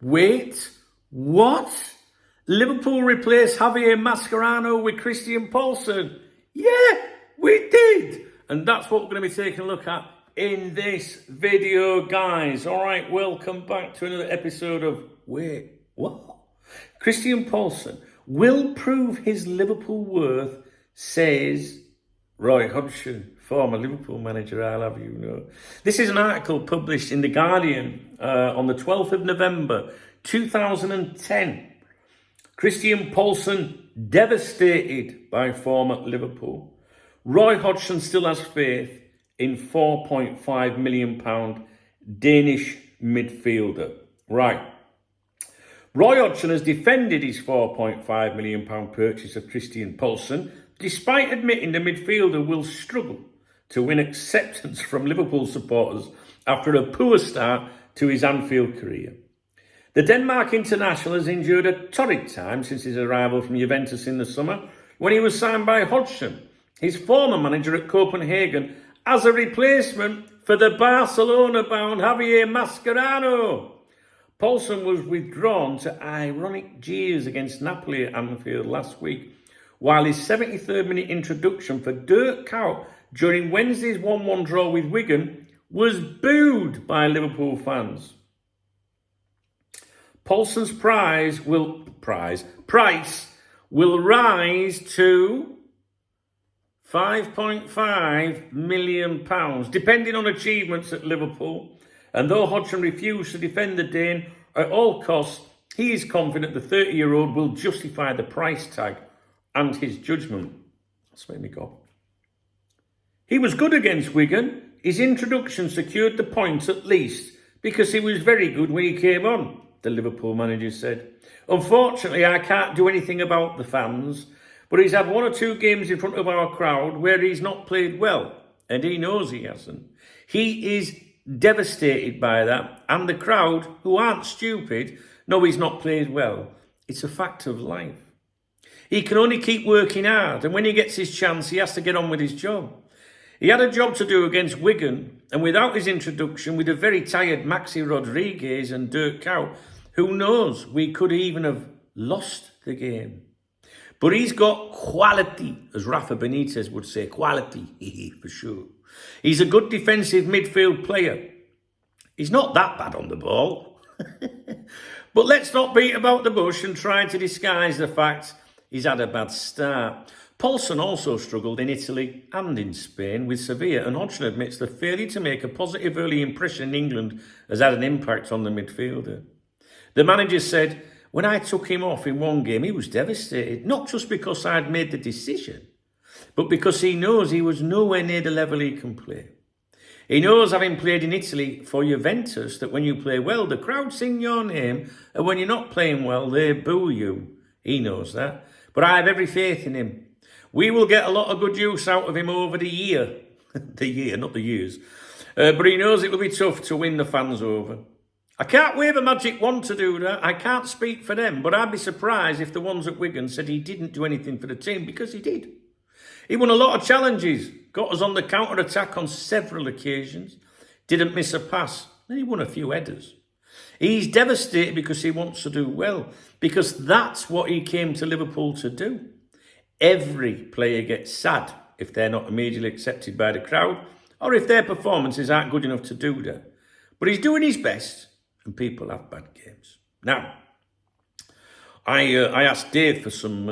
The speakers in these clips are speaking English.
Wait, what? Liverpool replaced Javier Mascherano with Christian Poulsen? Yeah, we did. And that's what we're going to be taking a look at in this video, guys. All right, welcome back to another episode of Wait, what? Christian Poulsen will prove his Liverpool worth, says Roy Hodgson, former Liverpool manager, I'll have you know. This is an article published in The Guardian on the 12th of November, 2010. Christian Poulsen devastated by former Liverpool. Roy Hodgson still has faith in £4.5 million Danish midfielder. Right. Roy Hodgson has defended his £4.5 million purchase of Christian Poulsen, despite admitting the midfielder will struggle to win acceptance from Liverpool supporters after a poor start to his Anfield career. The Denmark international has endured a torrid time since his arrival from Juventus in the summer, when he was signed by Hodgson, his former manager at Copenhagen, as a replacement for the Barcelona-bound Javier Mascherano. Poulsen was withdrawn to ironic jeers against Napoli at Anfield last week, while his 73rd minute introduction for Dirk Kuyt during Wednesday's 1-1 draw with Wigan was booed by Liverpool fans. Poulsen's price will rise to £5.5 million, depending on achievements at Liverpool. And though Hodgson refused to defend the Dane at all costs, he is confident the 30-year-old will justify the price tag and his judgment. That's made me go. He was good against Wigan. His introduction secured the points at least, because he was very good when he came on, the Liverpool manager said. Unfortunately, I can't do anything about the fans, but he's had one or two games in front of our crowd where he's not played well, and he knows he hasn't. He is devastated by that, and the crowd, who aren't stupid, know he's not played well. It's a fact of life. He can only keep working hard, and when he gets his chance, he has to get on with his job. He had a job to do against Wigan, and without his introduction, with a very tired Maxi Rodriguez and Dirk Kuyt, who knows, we could even have lost the game. But he's got quality, as Rafa Benitez would say, quality, for sure. He's a good defensive midfield player. He's not that bad on the ball. But let's not beat about the bush and try to disguise the fact he's had a bad start. Poulsen also struggled in Italy and in Spain with Sevilla, and Hodgson admits the failure to make a positive early impression in England has had an impact on the midfielder. The manager said, "When I took him off in one game, he was devastated, not just because I'd made the decision, but because he knows he was nowhere near the level he can play. He knows, having played in Italy for Juventus, that when you play well, the crowd sing your name, and when you're not playing well, they boo you. He knows that. But I have every faith in him. We will get a lot of good use out of him over the year." The year, not the years. But he knows it will be tough to win the fans over. "I can't wave a magic wand to do that. I can't speak for them, but I'd be surprised if the ones at Wigan said he didn't do anything for the team, because he did. He won a lot of challenges, got us on the counter-attack on several occasions, didn't miss a pass, and he won a few headers. He's devastated because he wants to do well, because that's what he came to Liverpool to do. Every player gets sad if they're not immediately accepted by the crowd, or if their performances aren't good enough to do that. But he's doing his best, and people have bad games." Now, I asked Dave for some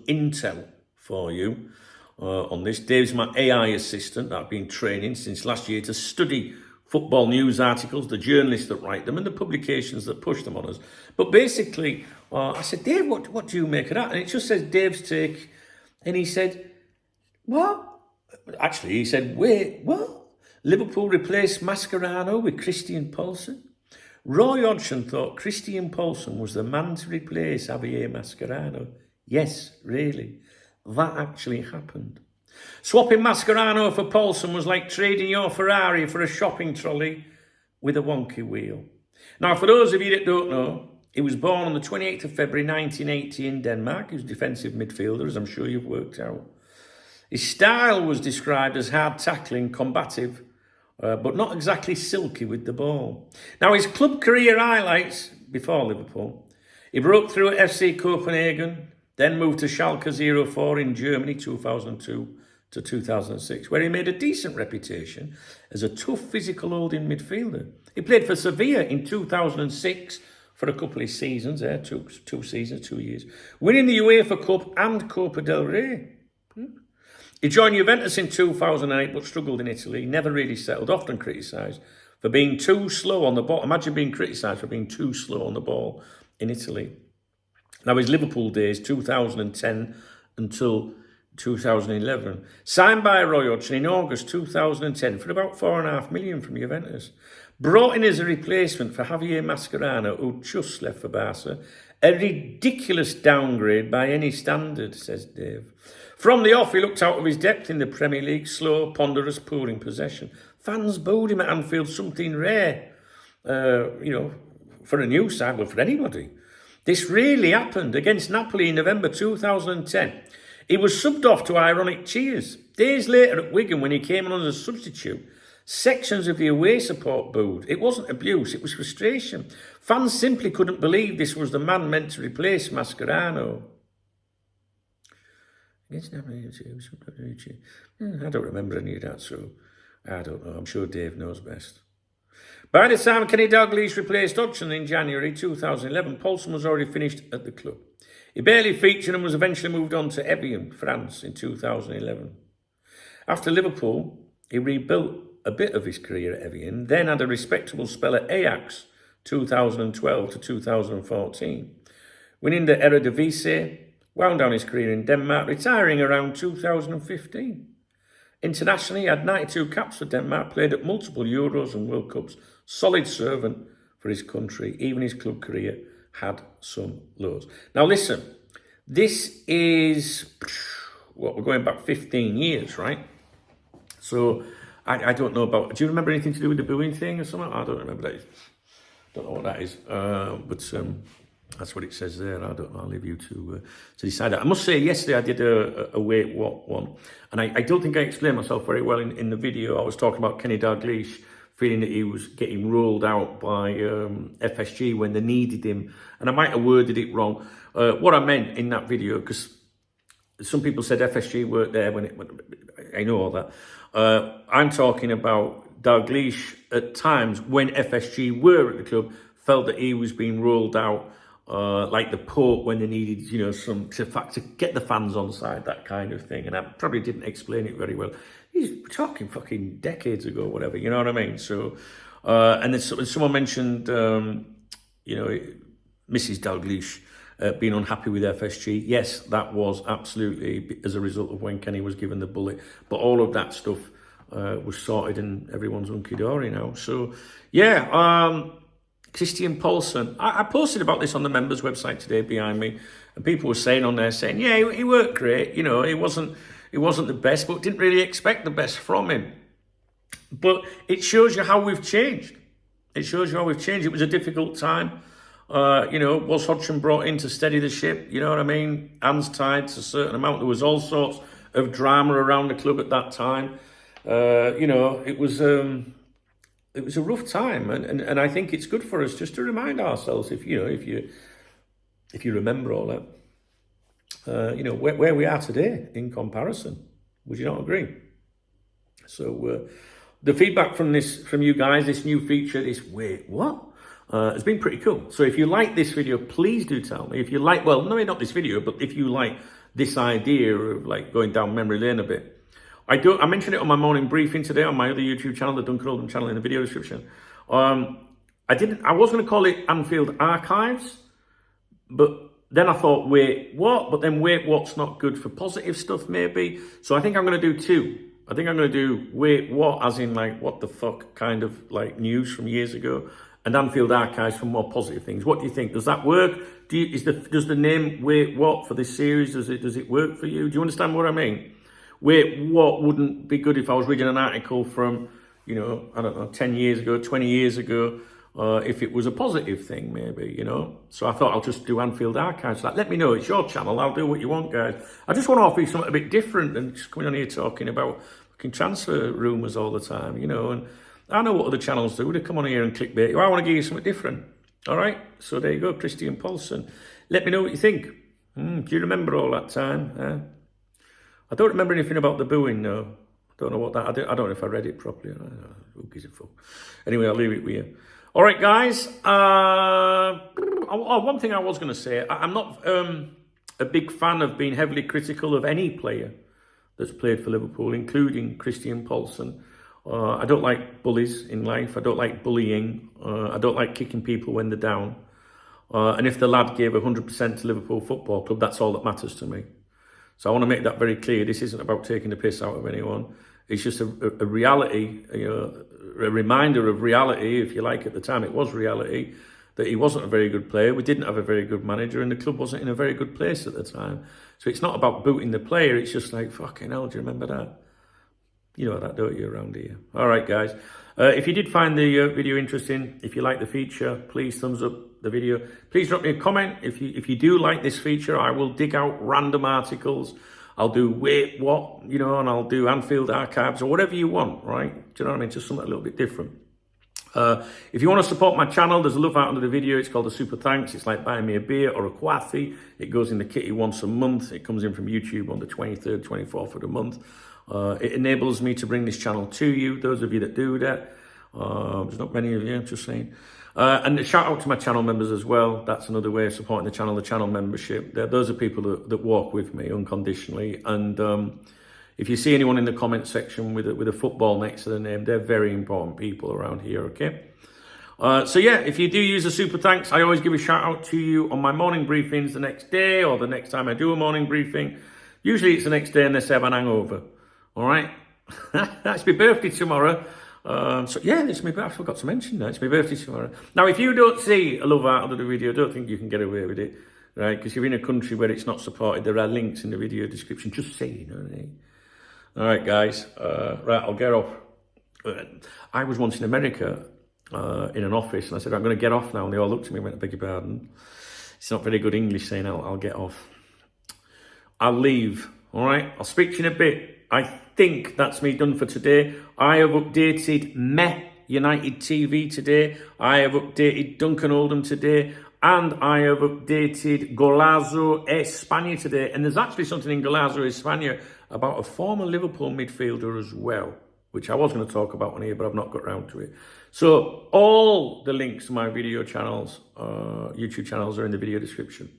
intel for you on this. Dave's my AI assistant that I've been training since last year to study football news articles, the journalists that write them, and the publications that push them on us. But basically, I said, "Dave, what do you make of that?" And it just says Dave's take, and he said, "What?" Actually, he said, "Wait, what? Liverpool replaced Mascherano with Christian Poulsen?" Roy Hodgson thought Christian Poulsen was the man to replace Javier Mascherano. Yes, really, that actually happened. Swapping Mascherano for Poulsen was like trading your Ferrari for a shopping trolley with a wonky wheel. Now, for those of you that don't know, he was born on the 28th of February 1980 in Denmark. He was a defensive midfielder, as I'm sure you've worked out. His style was described as hard tackling, combative, but not exactly silky with the ball. Now, his club career highlights before Liverpool. He broke through at FC Copenhagen, then moved to Schalke 04 in Germany 2002 to 2006, where he made a decent reputation as a tough physical holding midfielder. He played for Sevilla in 2006 for a couple of seasons, two seasons, 2 years, winning the UEFA Cup and Copa del Rey. He joined Juventus in 2008 but struggled in Italy, never really settled, often criticised for being too slow on the ball. Imagine being criticised for being too slow on the ball in Italy. Now his Liverpool days, 2010 until 2011. Signed by Roy Hodgson in August 2010 for about $4.5 million from Juventus. Brought in as a replacement for Javier Mascherano, who just left for Barca. A ridiculous downgrade by any standard, says Dave. From the off, he looked out of his depth in the Premier League, slow, ponderous, poor in possession. Fans booed him at Anfield, something rare, for a new side, but for anybody. This really happened against Napoli in November 2010. He was subbed off to ironic cheers. Days later at Wigan, when he came on as a substitute, sections of the away support booed. It wasn't abuse, it was frustration. Fans simply couldn't believe this was the man meant to replace Mascherano. I don't remember any of that, so I don't know. I'm sure Dave knows best. By the time Kenny Dalglish replaced Hodgson in January 2011, Paulson was already finished at the club. He barely featured and was eventually moved on to Evian, France, in 2011. After Liverpool, he rebuilt a bit of his career at Evian, then had a respectable spell at Ajax 2012 to 2014, winning the Eredivisie, wound down his career in Denmark, retiring around 2015. Internationally, he had 92 caps for Denmark, played at multiple Euros and World Cups, solid servant for his country. Even his club career had some lows. Now listen, this is, we're going back 15 years, right? So I don't know about, do you remember anything to do with the booing thing or something? I don't remember that. Don't know what that is, but that's what it says there. I don't know. I'll leave you to decide that. I must say, yesterday I did a Wait What one, and I don't think I explained myself very well in the video. I was talking about Kenny Dalglish feeling that he was getting rolled out by FSG when they needed him, and I might have worded it wrong. What I meant in that video, because some people said FSG weren't there when I know all that. I'm talking about Dalglish at times when FSG were at the club felt that he was being rolled out. Like the Pope when they needed, to get the fans on side, that kind of thing. And I probably didn't explain it very well. He's talking fucking decades ago, whatever, you know what I mean? So, and then someone mentioned, Mrs. Dalglish being unhappy with FSG. Yes, that was absolutely as a result of when Kenny was given the bullet. But all of that stuff was sorted and everyone's hunky-dory now. So, yeah, Christian Paulson. I posted about this on the members' website today behind me, and people were saying on there, yeah, he worked great. He wasn't the best, but didn't really expect the best from him. But it shows you how we've changed. It shows you how we've changed. It was a difficult time. Was Hodgson brought in to steady the ship? You know what I mean? Hands tied to a certain amount. There was all sorts of drama around the club at that time. It was a rough time, and I think it's good for us just to remind ourselves, if you remember all that, where we are today in comparison. Would you not agree? So the feedback from you guys, this new feature, this Wait What, has been pretty cool. So if you like this video, please do tell me. If you like, well, maybe not this video, but if you like this idea of like going down memory lane a bit. I mentioned it on my morning briefing today on my other YouTube channel, the Duncan Oldham channel, in the video description. I was going to call it Anfield Archives, but then I thought, wait, what? But then wait, what's not good for positive stuff, maybe? So I think I'm going to do two. I think I'm going to do wait, what, as in like, what the fuck kind of like news from years ago, and Anfield Archives for more positive things. What do you think? Does that work? Does the name Wait What for this series, does it work for you? Do you understand what I mean? Wait, what wouldn't be good if I was reading an article from, 10 years ago, 20 years ago, if it was a positive thing, maybe, So I thought I'll just do Anfield Archives. Let me know. It's your channel. I'll do what you want, guys. I just want to offer you something a bit different than just coming on here talking about fucking transfer rumours all the time, and I know what other channels do. They come on here and clickbait you. I want to give you something different. All right, so there you go, Christian Paulson. Let me know what you think. Do you remember all that time? I don't remember anything about the booing, no. Don't know what that, I don't know if I read it properly. Who gives a fuck? Anyway, I'll leave it with you. All right, guys. One thing I was going to say, I'm not a big fan of being heavily critical of any player that's played for Liverpool, including Christian Paulson. I don't like bullies in life. I don't like bullying. I don't like kicking people when they're down. And if the lad gave 100% to Liverpool Football Club, that's all that matters to me. So I want to make that very clear. This isn't about taking the piss out of anyone. It's just a reality, a reminder of reality, if you like. At the time, it was reality, that he wasn't a very good player. We didn't have a very good manager, and the club wasn't in a very good place at the time. So it's not about booting the player. It's just like, fucking hell, do you remember that? You know that, don't you, around here? All right, guys. If you did find the video interesting, if you like the feature, please thumbs up the video. Please drop me a comment. If you do like this feature, I will dig out random articles. I'll do Wait What, and I'll do Anfield Archives or whatever you want, right? Do you know what I mean? Just something a little bit different. If you want to support my channel, there's a love out under the video. It's called a Super Thanks. It's like buying me a beer or a coffee. It goes in the kitty once a month. It comes in from YouTube on the 23rd, 24th of the month. It enables me to bring this channel to you, those of you that do that. There's not many of you, I'm just saying. And a shout out to my channel members as well. That's another way of supporting the channel membership. Those are people that walk with me unconditionally. And if you see anyone in the comment section with a football next to their name, they're very important people around here, okay? So yeah, if you do use a Super Thanks, I always give a shout out to you on my morning briefings the next day or the next time I do a morning briefing. Usually it's the next day unless I have an hangover. All right? It's my birthday tomorrow. So yeah, I forgot to mention that. It's my birthday tomorrow. Now, if you don't see a love out of the video, I don't think you can get away with it, right? Because you're in a country where it's not supported. There are links in the video description, just so you know. Right? All right, guys. Right, I'll get off. I was once in America in an office, and I said, I'm going to get off now. And they all looked at me and went, I beg your pardon. It's not very good English saying I'll get off. I'll leave, all right? I'll speak to you in a bit. I think that's me done for today. I have updated Met United TV today. I have updated Duncan Oldham today. And I have updated Golazo España today. And there's actually something in Golazo España about a former Liverpool midfielder as well, which I was going to talk about on here, but I've not got around to it. So all the links to my video channels, YouTube channels, are in the video description.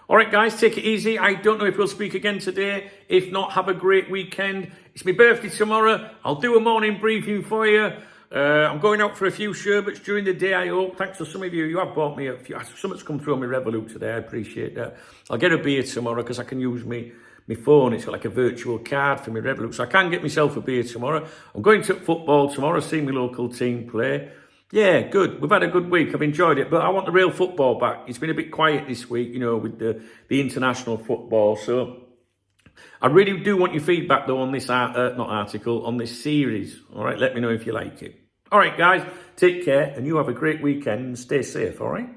All right, guys, take it easy. I don't know if we'll speak again today. If not, have a great weekend. It's my birthday tomorrow. I'll do a morning briefing for you. I'm going out for a few sherbets during the day, I hope. Thanks to some of you. You have bought me a few. Something's come through on my Revolut today. I appreciate that. I'll get a beer tomorrow because I can use my phone. It's got like a virtual card for my Revolut. So I can get myself a beer tomorrow. I'm going to football tomorrow, seeing my local team play. Yeah, good. We've had a good week. I've enjoyed it, but I want the real football back. It's been a bit quiet this week, with the international football. So I really do want your feedback, though, on this, on this series. All right, let me know if you like it. All right, guys, take care, and you have a great weekend and stay safe, all right?